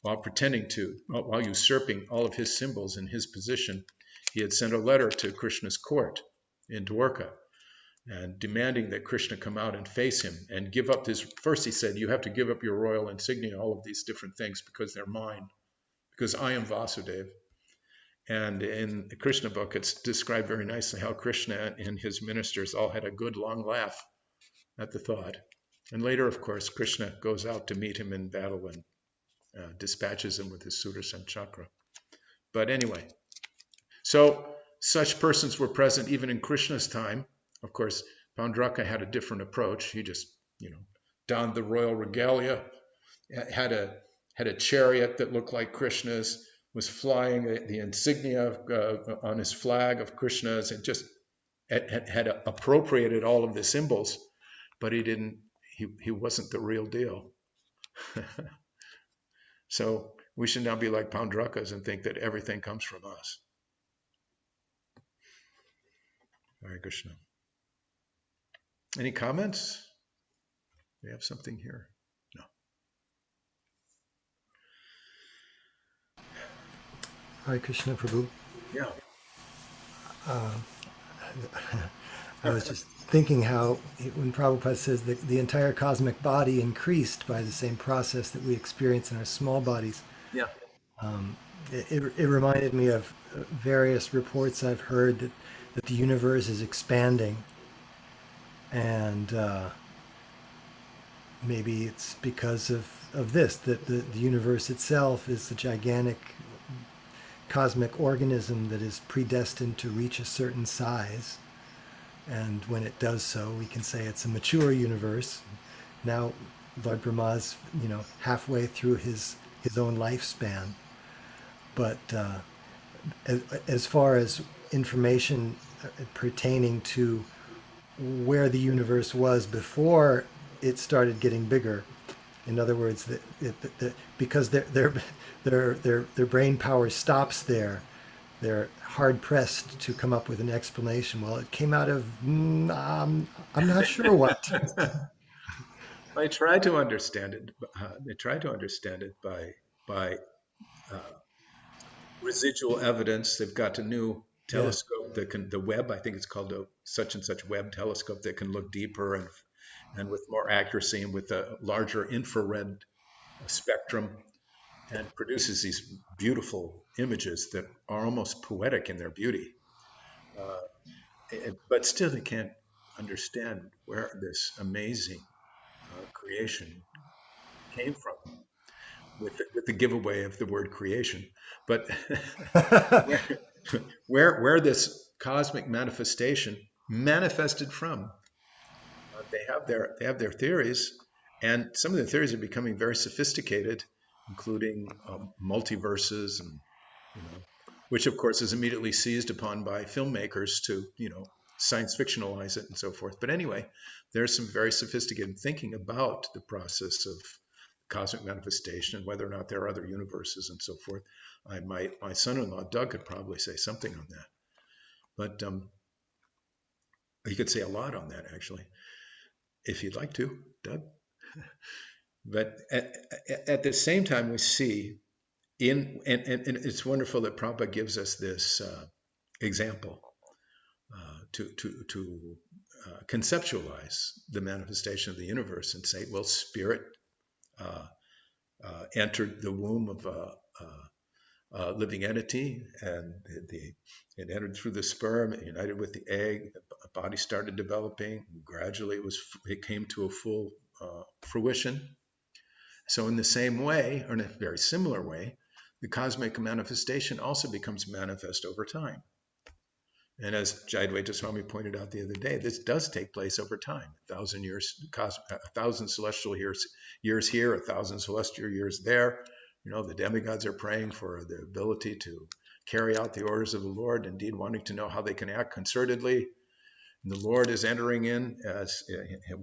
while usurping all of his symbols in his position, he had sent a letter to Krishna's court in Dwarka, and demanding that Krishna come out and face him and give up his. First he said, you have to give up your royal insignia, all of these different things, because they're mine, because I am Vasudeva. And in the Krishna book, it's described very nicely how Krishna and his ministers all had a good long laugh at the thought. And later, of course, Krishna goes out to meet him in battle and dispatches him with his Sudarshan chakra. But anyway, so such persons were present even in Krishna's time. Of course, Paundraka had a different approach. He just, donned the royal regalia, had a chariot that looked like Krishna's, was flying the insignia on his flag of Krishna's, and just had appropriated all of the symbols, but he wasn't the real deal. So we should not be like Paundrakas and think that everything comes from us. Hare Krishna. Any comments? We have something here? No. Hare Krishna, Prabhu. Yeah. I was just thinking how when Prabhupada says that the entire cosmic body increased by the same process that we experience in our small bodies. Yeah. It reminded me of various reports I've heard that the universe is expanding, and maybe it's because of this, that the universe itself is a gigantic cosmic organism that is predestined to reach a certain size. And when it does so, we can say it's a mature universe. Now, Lord Brahma's, halfway through his own lifespan. But as far as information pertaining to where the universe was before it started getting bigger, in other words, because their brain power stops there, they're hard pressed to come up with an explanation. Well, it came out of I'm not sure what. I try to understand it. They try to understand it by residual evidence. They've got a new telescope that can, the Webb, I think it's called a such and such Webb telescope, that can look deeper and with more accuracy and with a larger infrared spectrum, and produces these beautiful images that are almost poetic in their beauty. But still, they can't understand where this amazing creation came from with the giveaway of the word creation. But where this cosmic manifestation manifested from, they have their theories, and some of the theories are becoming very sophisticated, including multiverses, and which of course is immediately seized upon by filmmakers to science fictionalize it and so forth. But anyway, there's some very sophisticated thinking about the process of cosmic manifestation and whether or not there are other universes and so forth. My son-in-law Doug could probably say something on that, but he could say a lot on that actually, if you'd like to, Doug. But at the same time, we see and it's wonderful that Prabhupada gives us this example to conceptualize the manifestation of the universe and say, well, spirit entered the womb of a living entity, and it entered through the sperm, it united with the egg, the body started developing, and gradually it came to a full fruition. So in the same way, or in a very similar way, the cosmic manifestation also becomes manifest over time. And as Jayādvaita Swami pointed out the other day, this does take place over time. 1,000 years, 1,000 celestial years here, 1,000 celestial years there. You know, the demigods are praying for the ability to carry out the orders of the Lord, indeed wanting to know how they can act concertedly. And the Lord is entering in, as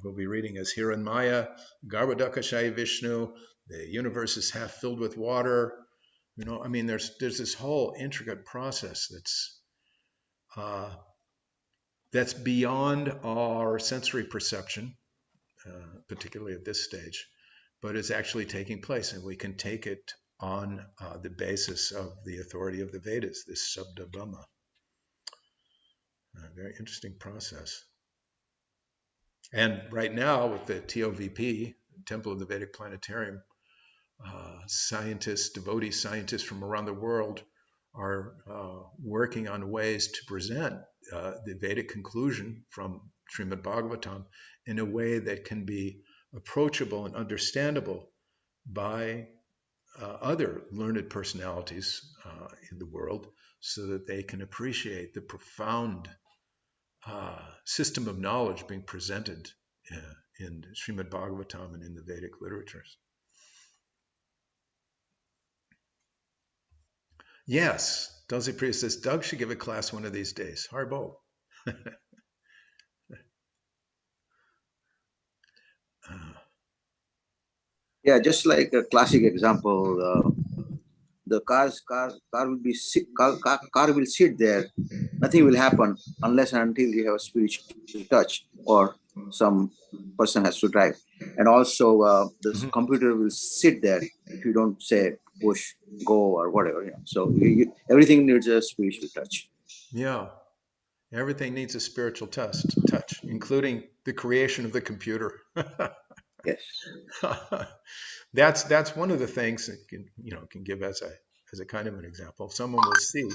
we'll be reading, as Hiranmaya, Garbhodakashaya Vishnu. The universe is half filled with water. You know, I mean, there's this whole intricate process that's beyond our sensory perception, particularly at this stage, but is actually taking place, and we can take it on the basis of the authority of the Vedas, this Sabda Brahma. A very interesting process. And right now, with the TOVP, Temple of the Vedic Planetarium, scientists, devotee scientists from around the world are working on ways to present the Vedic conclusion from Srimad Bhagavatam in a way that can be approachable and understandable by other learned personalities in the world, so that they can appreciate the profound system of knowledge being presented in Srimad Bhagavatam and in the Vedic literatures. Yes, Dulce Priya says, Doug should give a class one of these days. Harbo. Yeah, just like a classic example, the car will sit there. Nothing will happen unless and until you have a spiritual touch or some person has to drive. And also, the computer will sit there if you don't say push, go, or whatever. You know. So everything needs a spiritual touch. Yeah, everything needs a spiritual touch, including the creation of the computer. Yes. That's one of the things that can give as a kind of an example. Someone will see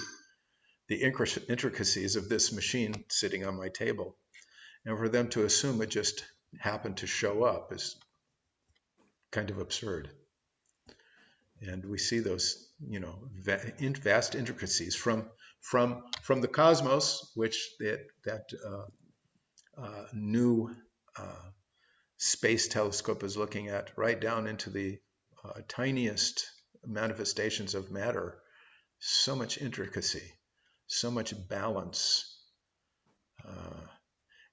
the intricacies of this machine sitting on my table, and for them to assume it just happened to show up is kind of absurd. And we see those, vast intricacies from the cosmos, which that new space telescope is looking at, right down into the tiniest manifestations of matter. So much intricacy, so much balance,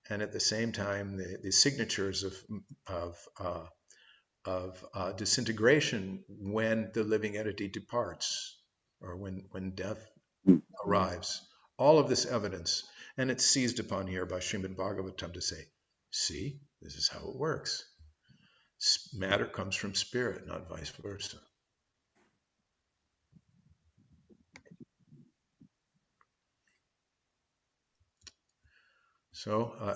and at the same time, the signatures of disintegration when the living entity departs, or when death arrives. All of this evidence, and it's seized upon here by Srimad Bhagavatam to say, see, this is how it works. Matter comes from spirit, not vice versa. So I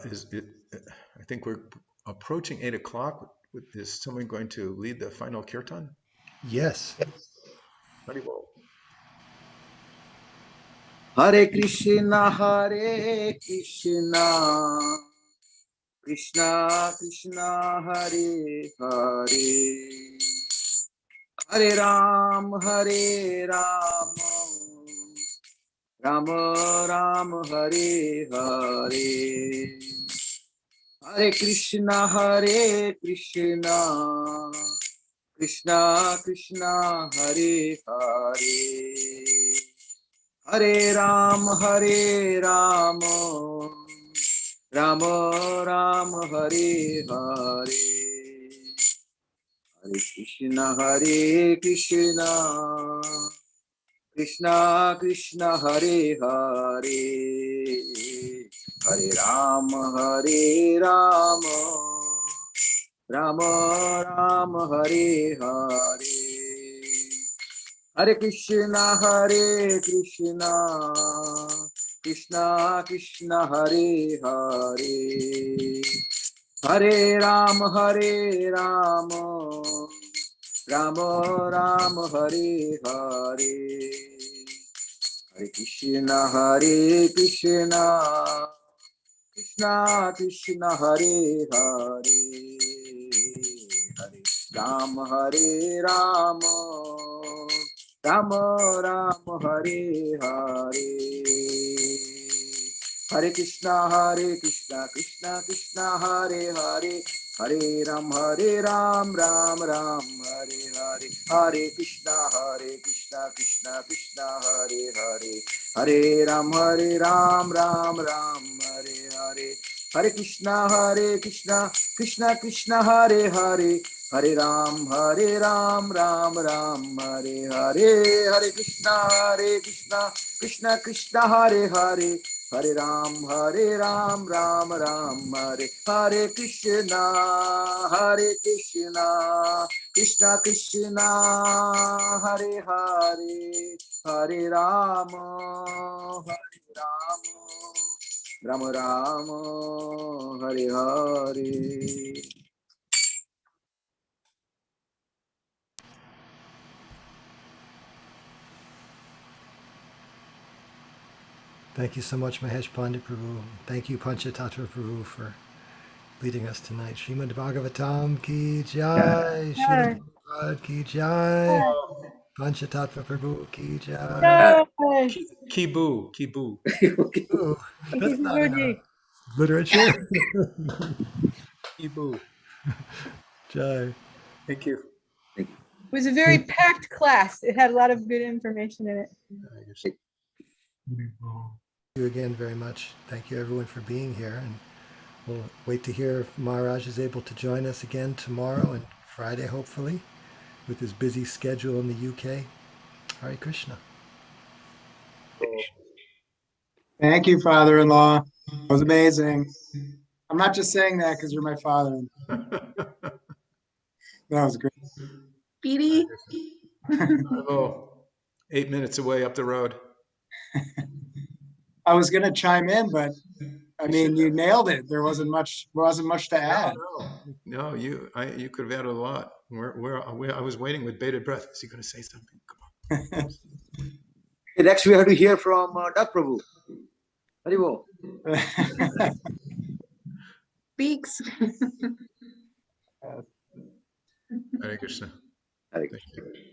think we're approaching 8 o'clock. Is someone going to lead the final kirtan? Yes. Haribol. Hare Krishna, Hare Krishna, Krishna Krishna, Hare Hare, Hare Ram, Hare Ram, Ram Ram, Hare Hare, Hare Krishna, Krishna Krishna, Hare Hare, Hare Ram, Ram Ram, Hare Hare, Hare Krishna, Krishna Krishna, Hare Hare, Hare Ram, Ram Ram, Hare Hare, Hare Krishna, Krishna Krishna, Hare Hare, Hare Ram, Rama Rama Hare Hare, Hare Krishna Krishna Krishna Hare Hare, Hare Rama Rama Rama Hare Hare, Hare Krishna Krishna Krishna Hare Hare, Hare Ram Ram Ram Hare Hare, Hare Krishna Krishna Krishna Hare Hare, Hare Ram Ram Ram Hare Hare, Hare Krishna Krishna Krishna Hare Hare, Hare Ram Ram Hare Hare, Hare Krishna Krishna Krishna Hare Hare, Hare Ram Ram Hare Hare, Krishna Krishna Krishna Hare Hare, Hare Ram Ram Ram Hare Hare. Thank you so much, Mahesh Pandit Prabhu. Thank you, Panchatattva Prabhu, for leading us tonight. Srimad Bhagavatam ki jai, Srila Prabhupada ki jai, Panchatattva Prabhu ki jai. Kibu. Ooh, that's not enough literature. Kibu. Jai. Thank you. It was a very packed class. It had a lot of good information in it. Thank you again very much. Thank you everyone for being here, and we'll wait to hear if Maharaj is able to join us again tomorrow and Friday, hopefully, with his busy schedule in the UK. Hare Krishna. Thank you, father-in-law. That was amazing. I'm not just saying that because you're my father. That was great. Speedy. Oh, 8 minutes away up the road. I was going to chime in, but I mean, you nailed it. There wasn't much to add. No, you could have added a lot. I was waiting with bated breath. Is he going to say something? Come on. Next, we have to hear from Dak Prabhu. Haribo. Speaks. Hare Krishna. Hare Thank you.